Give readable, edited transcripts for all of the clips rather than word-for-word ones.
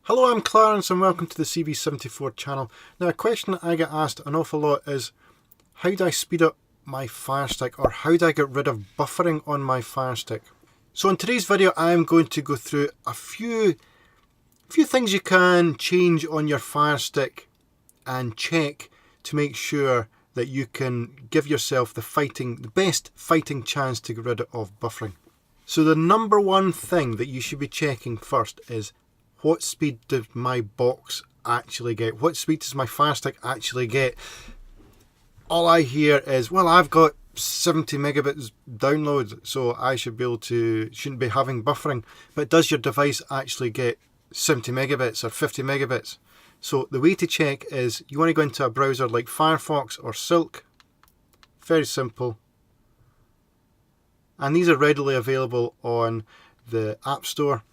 Hello, I'm Clarence and welcome to the CV74 channel. Now, a question I get asked an awful lot is, how do I speed up my Firestick, or how do I get rid of buffering on my Firestick? So in today's video, I'm going to go through a few things you can change on your Firestick and check to make sure that you can give yourself the best fighting chance to get rid of buffering. So the number one thing that you should be checking first is, what speed does my box actually get? What speed does my Firestick actually get? All I hear is, well, I've got 70 megabits download, so I shouldn't be having buffering. But does your device actually get 70 megabits or 50 megabits? So the way to check is, you want to go into a browser like Firefox or Silk. Very simple. And these are readily available on the App Store.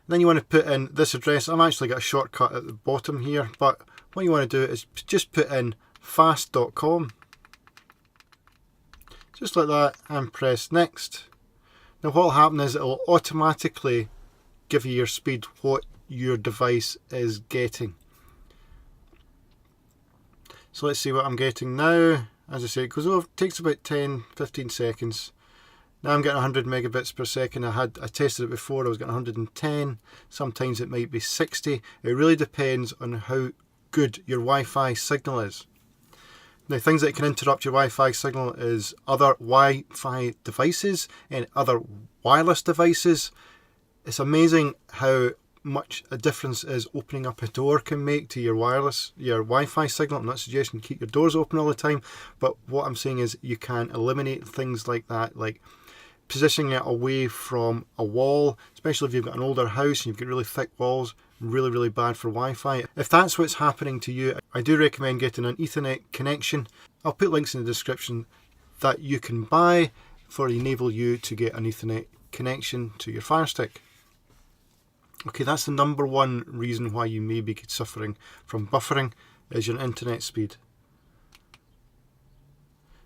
Then you want to put in this address. I've actually got a shortcut at the bottom here, but what you want to do is just put in fast.com. Just like that, and press next. Now what will happen is, it will automatically give you your speed, what your device is getting. So let's see what I'm getting now. As I say, it goes over, takes about 10-15 seconds. Now I'm getting 100 megabits per second. I tested it before, I was getting 110. Sometimes it might be 60. It really depends on how good your Wi-Fi signal is. Now, things that can interrupt your Wi-Fi signal is other Wi-Fi devices and other wireless devices. It's amazing how much a difference is opening up a door can make to your Wi-Fi signal. I'm not suggesting keep your doors open all the time, but what I'm saying is you can eliminate things like that, like positioning it away from a wall, especially if you've got an older house and you've got really thick walls. Really bad for Wi-Fi. If that's what's happening to you, I do recommend getting an Ethernet connection. I'll put links in the description that you can buy for enable you to get an Ethernet connection to your Firestick. Okay, that's the number one reason why you may be suffering from buffering, is your internet speed.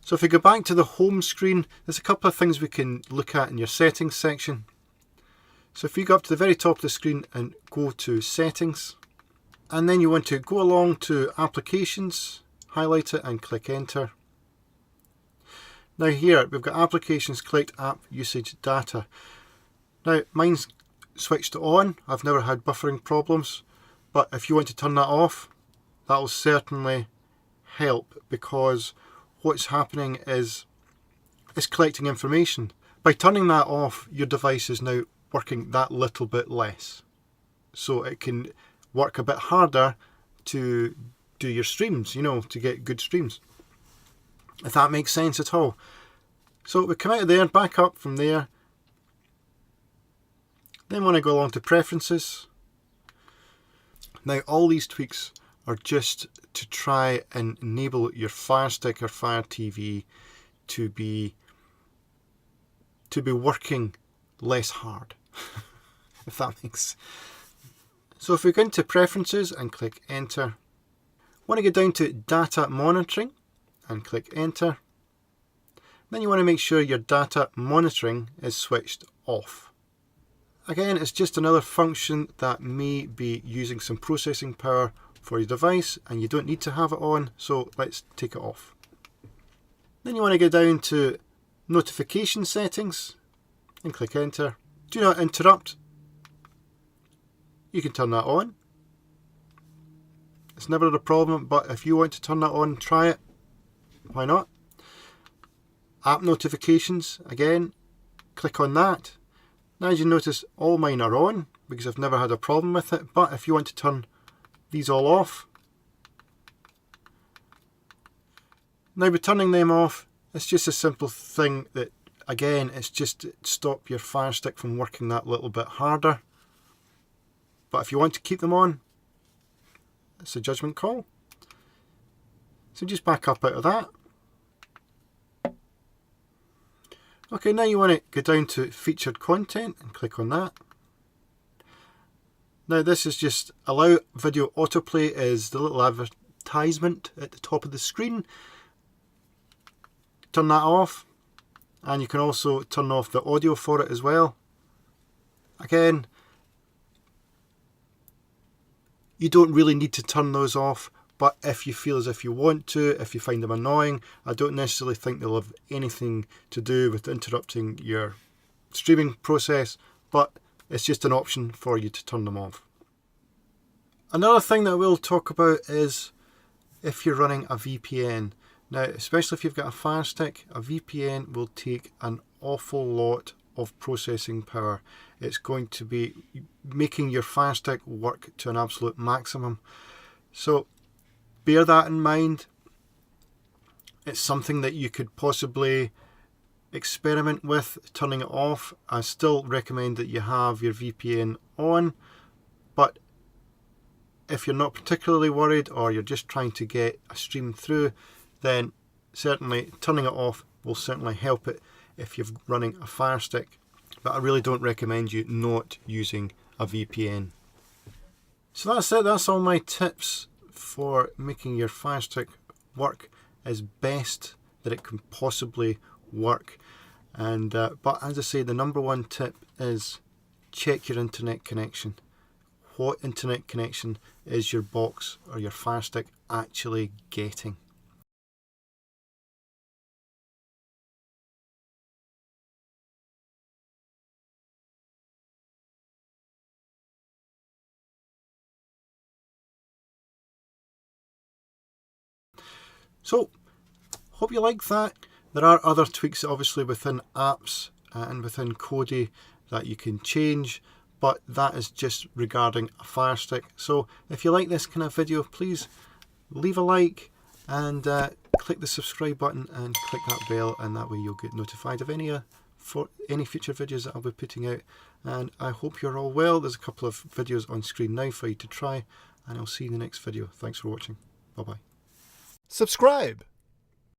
So if we go back to the home screen, there's a couple of things we can look at in your settings section. So if you go up to the very top of the screen and go to settings, and then you want to go along to applications, highlight it and click enter. Now here we've got applications, collect app usage data. Now mine's switched on. I've never had buffering problems, but if you want to turn that off, that will certainly help, because what's happening is it's collecting information. By turning that off, your device is now working that little bit less, so it can work a bit harder to do your streams, to get good streams, if that makes sense at all. So we come out of there, back up from there, then want to go along to preferences. Now all these tweaks are just to try and enable your Firestick or Fire TV to be working less hard, if that makes. So if we go into preferences and click enter, want to go down to data monitoring and click enter. Then you want to make sure your data monitoring is switched off. Again, it's just another function that may be using some processing power for your device, and you don't need to have it on, so let's take it off. Then you want to go down to notification settings and click enter. Do not interrupt. You can turn that on. It's never a problem, but if you want to turn that on, try it. Why not? App notifications, again, click on that. Now as you notice, all mine are on because I've never had a problem with it, but if you want to turn these all off, now by turning them off, it's just a simple thing that, again, it's just to stop your Firestick from working that little bit harder. But if you want to keep them on, it's a judgment call. So just back up out of that. Okay, now you want to go down to featured content and click on that. Now this is just allow video autoplay, is the little advertisement at the top of the screen. Turn that off, and you can also turn off the audio for it as well. Again, You don't really need to turn those off, but if you feel as if you want to, if you find them annoying, I don't necessarily think they'll have anything to do with interrupting your streaming process, but it's just an option for you to turn them off. Another thing that we'll talk about is if you're running a VPN. Now, especially if you've got a Firestick, a VPN will take an awful lot of processing power. It's going to be making your Firestick work to an absolute maximum. So bear that in mind. It's something that you could possibly experiment with, turning it off. I still recommend that you have your VPN on, but if you're not particularly worried or you're just trying to get a stream through, then certainly turning it off will certainly help it if you're running a Firestick. But I really don't recommend you not using a VPN. So that's it. That's all my tips for making your Firestick work as best that it can possibly work. And but as I say, the number one tip is check your internet connection. What internet connection is your box or your Firestick actually getting? So, hope you like that. There are other tweaks obviously within apps and within Kodi that you can change, but that is just regarding a Firestick. So if you like this kind of video, please leave a like and click the subscribe button and click that bell, and that way you'll get notified of any future videos that I'll be putting out. And I hope you're all well. There's a couple of videos on screen now for you to try, and I'll see you in the next video. Thanks for watching. Bye bye. Subscribe.